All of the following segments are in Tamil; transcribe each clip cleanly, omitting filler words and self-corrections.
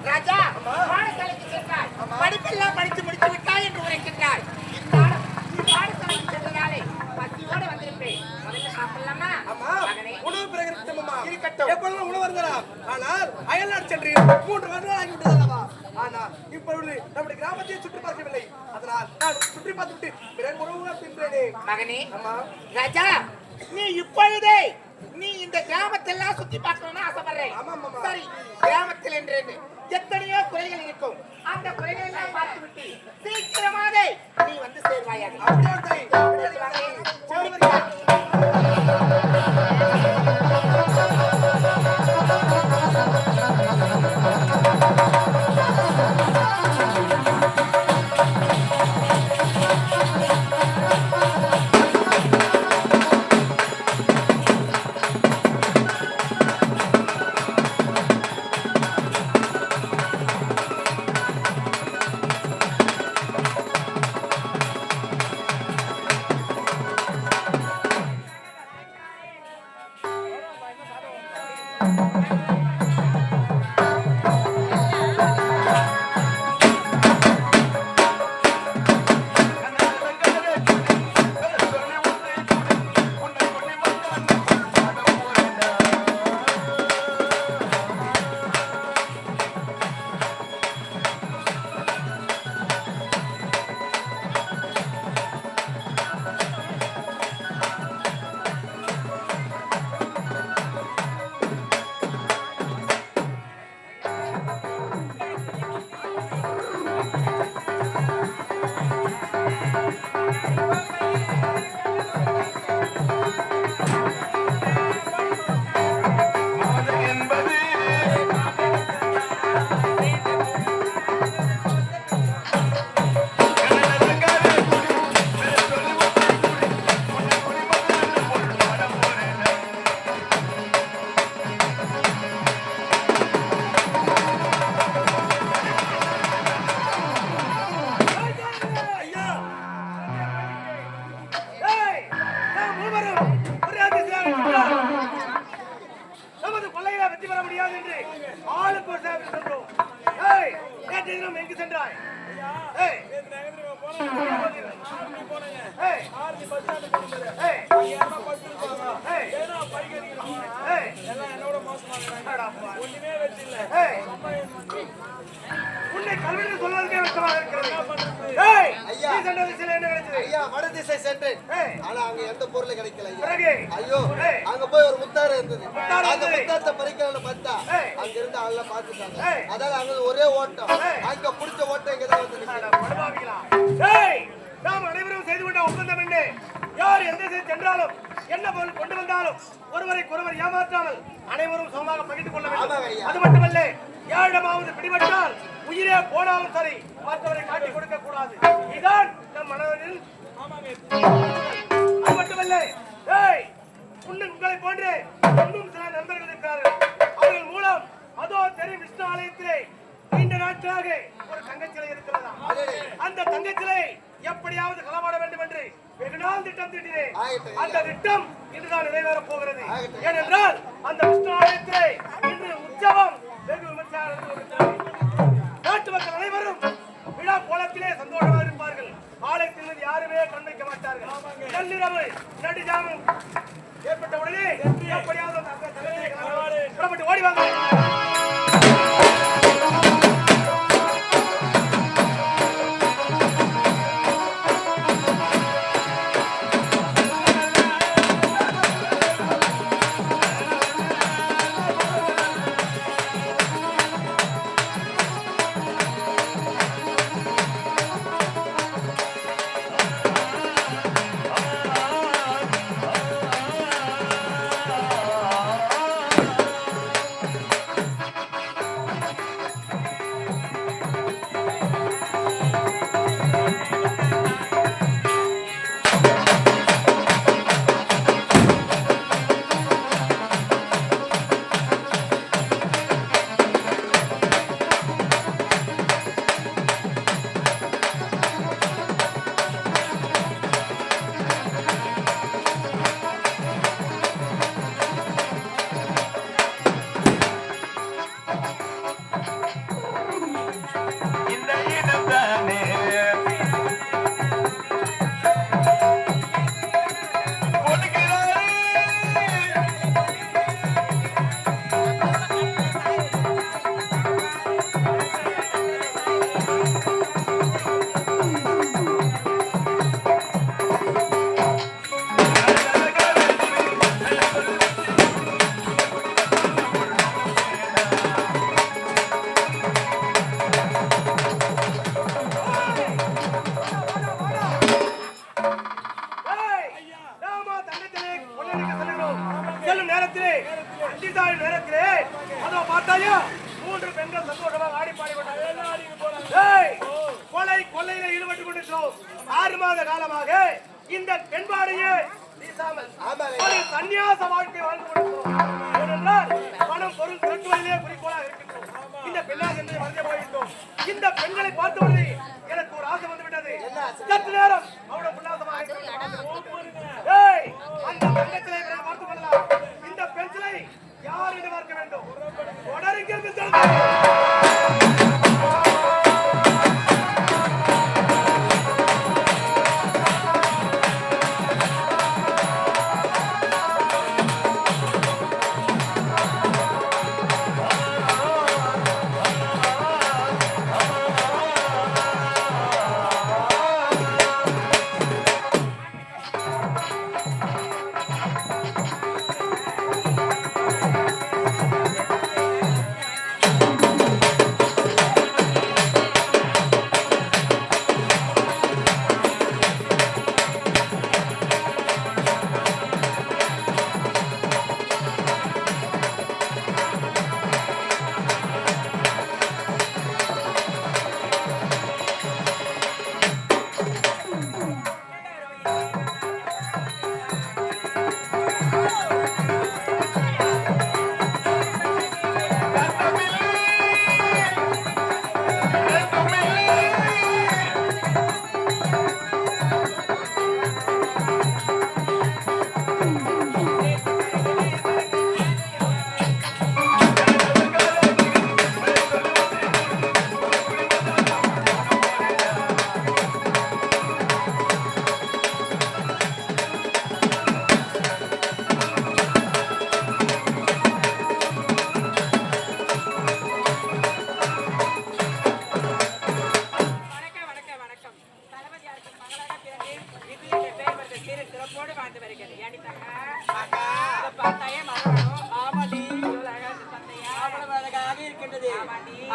ராஜா பாடசாலைக்கு சென்றார். படிப்பெல்லாம் படித்து முடித்து விட்டாய் என்று உரைக்கின்றார். பாடசாலைக்கு சென்றதாலே பசியோடு வந்திருப்பேன். சாப்பிடலாமா? உணவு பிரகரித்தமா இருக்கட்டும். எப்பொழுதும் உணவு இருந்தலாம். ஆனால் அயல்நாடு சென்று 3 வருடங்கள் ஆகிவிட்டதல்லவா? ஆனால் இப்பொழுது நம்முடைய கிராமத்தை சுற்றி பார்க்கவில்லை. அதனால் நான் சுற்றி பார்த்துவிட்டு பிறகு உணவு தின்றேனே. மகனே, ராஜா நீ இப்பொழுதே நீ இந்த கிராமத்தெல்லாம் சுத்தி பார்க்கணும்னு ஆசைப்படுறேன். சரி, கிராமத்தில் என்று எத்தனையோ குறைகள் இருக்கும். அந்த குறைகள் எல்லாம் பார்த்து விட்டு சீக்கிரமாக நீ வந்து சேர்வாயாக. ஐயோ, அங்க போய் ஒரு முத்தாறு இருந்தது. அந்த முத்தாரத்தை பறிக்கலாம்னு பார்த்தா அங்க இருந்து ஆள பாத்துட்டாங்க. அதால அங்க ஒரே ஓட்டம். அங்க புடிச்ச ஓட்டம் இங்க தான் வந்து. நாம் அனைவரும் செய்து கொண்ட ஒப்பந்தம் என்ன? யார் எந்த திசை சென்றாலும் என்ன பொருள் கொண்டு வந்தாலும் ஒருவரை ஏமாற்றாமல் அனைவரும் சமமாக பகிர்ந்து கொள்ள வேண்டும். அது மட்டுமல்ல, யாரிடமாவது பிடிபட்டால் உயிரே போனாலும் சரி மற்றவரை காட்டிக் கொடுக்க கூடாது. இதுதான் நம் மனதில். அது மட்டுமல்ல, உங்களை போன்று இன்னும் சில நண்பர்கள் இருக்கிறார்கள். அவர்கள் மூலம் அதோ தெரியும் விஷ்ணு ஆலயத்திலே நீண்ட நாட்களாக ஒரு தங்கச்சிலை இருக்கிறதா? அந்த தங்கச்சிலை எப்படியாவது களமாட வேண்டும் என்று வெகு நாள் திட்டம் தீட்டினேன். அந்த திட்டம் இன்றுதான் நிறைவேறப் போகிறது. ஏனென்றால் அந்த விஷ்ணு ஆலயத்திலே இன்று உற்சவம் வெகு விமர்சனம். நாட்டு மக்கள் அனைவரும் விழா கோலத்திலே சந்தோஷமாக இருப்பார்கள். ஆலயத்தில் யாருமே கண் வைக்க மாட்டார்கள். நள்ளிரவு நடுஜாமம் ஏற்பட்ட உடனே எப்படியாவது புறப்பட்டு ஓடிவாங்க. சந்தோஷமாக ஆடி பாடி கொண்டார்கள். கொள்ளையில ஈடுபட்டுக் கொண்டிருக்கிறோம். 6 மாத காலமாக இந்த பெண்பாடையே வீசாமல் ஒரு சன்னியாச வாழ்க்கை வாழ்ந்து கொண்டிருக்கிறோம். ஏனென்றால் பணம் பொருள் திரட்டுவதிலே குறிக்கோளாக இருக்கின்றோம். இந்த பெண்ணாக என்று மறந்தே போய்விட்டோம். இந்த பெண்களை பார்த்தவுடனே எனக்கு ஒரு ஆசை வந்து விட்டது. சற்று நேரம் அவ்வளவு உல்லாசமாக அந்த தங்கத்திலே பார்த்துக் கொள்ளலாம். இந்த பெண்களை யார் என்று பார்க்க வேண்டும். தொடருகிறது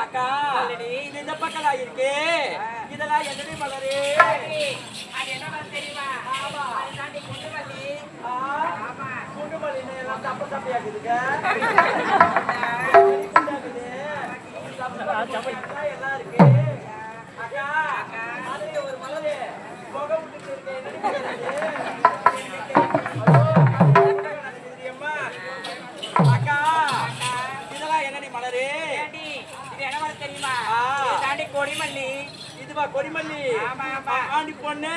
அக்கா இது இந்த பக்கலா இருக்கு. இதெல்லாம் என்னடி மலரு? அது என்ன தெரியுமா? அதுதாண்டி குண்டுமல்லி. குண்டுமல்லி எல்லாம் தப்பு தப்பையாக்குதுங்க. எல்லாம் இருக்கு. அக்கா அதுல ஒரு மலரு புகை விட்டுட்டு இருக்கு. என்னடி மலரு? அக்கா இதெல்லாம் என்னடி மலரு? தெரியுமா? தாண்டி கொடிமல்லி. இதுவா கொடிமல்லி? ஆண்டி பொண்ணு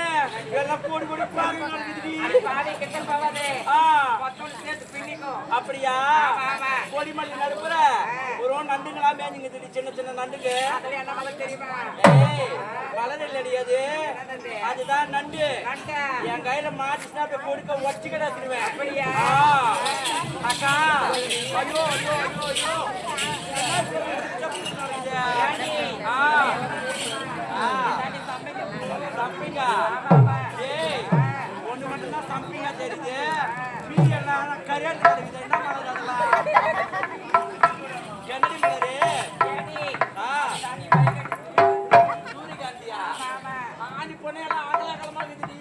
எல்லாம் கோடி கோடி பாருங்க. அப்படியா? கொடிமல்லி நடுப்புற ஒரு நண்டுங்களா மேஞ்சுங்க. சின்ன சின்ன நண்டுங்க. மலர் இல்லடி அது. அதுதான் நண்டு. என் கையில மாட்டுச்சுன்னா போய் கொடுக்க ஒச்சு கிடச்சிருவேன். அப்படியா? அக்கா ஐயோ ஐயோ ஐயோ சம்பிங்கா. ஒண்ணு மட்டும்தான் சம்பிங்கா தெரியுது. மீதி எல்லாம் கரையாட்டு தெரியுது. என்ன மலர் அதெல்லாம்? என்னடி மலரு? சூரியகாந்தியா? ஆணி பொண்ணையெல்லாம் ஆடலா காலமா இருக்குது.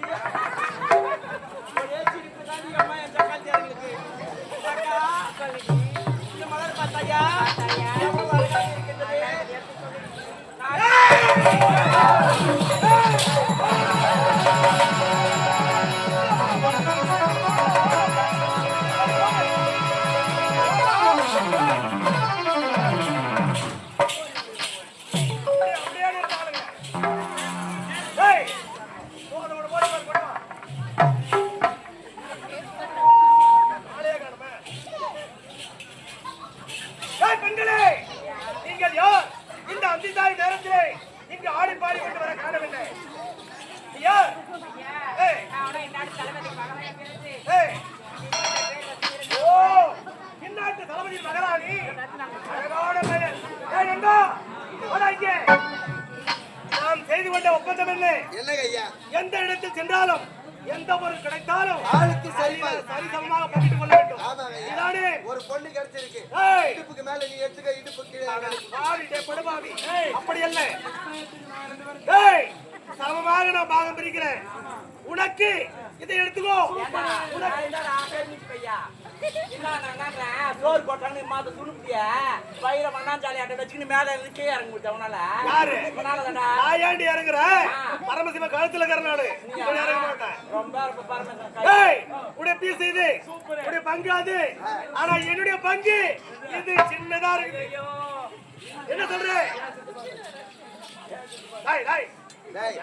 ஒரே சிரிப்பு தான் அம்மா என் சக்காத்தியார்களுக்கு. அக்கா இந்த மலர் பார்த்தாயா? எவ்வளவு அழகாக இருக்கின்றது. பெண்களே, நீங்கள் யார்? இந்த அந்திசாய் நேரத்திலே இங்கு ஆடி பாடி கொண்டு வர காரணமில்லை. யார்? ஓ, இந்நாட்டு தளபதி மகராணி. அழகான பெயர். எங்கா இங்கே நாம் செய்து கொண்ட ஒப்பந்தம் என்ன? எந்த இடத்தில் சென்றாலும் எந்த ஒரு கிடைத்தாலும் ஆளுக்கு சரிசமமாக பங்கிட்டுக் கொள்ள வேண்டும். இதானே ஒரு பொண்ணு கிடைச்சிருக்கு. இடுப்புக்கு மேல நீ எடுத்துக்க, இடுப்பு கீழே படுபாவி. அப்படி அல்ல, சமமாக நான் பாகம் பிரிக்கிறேன். உனக்கு இதை எடுத்துக்கோ. சோறு போட்டான்னு மாத்த சுருப்பிய பயிர மண்ணாஞ்சாலி அட்டை வச்சுக்கின்னு மேல இருந்து கீழே இறங்கி விட்ட உனால யாரு உனாலதான்டா நான் ஏண்டி இறங்குறேன் பரமசிவ கழுத்துல இருக்கிற நாடு இறங்க மாட்டேன் ரொம்ப பரமேஸ்வரன் ஏய் உடைய பீஸ் இது உடைய பங்கு அது ஆனா என்னுடைய பங்கு இது சின்னதா இருக்குது என்ன சொல்ற டேய் டேய் டேய்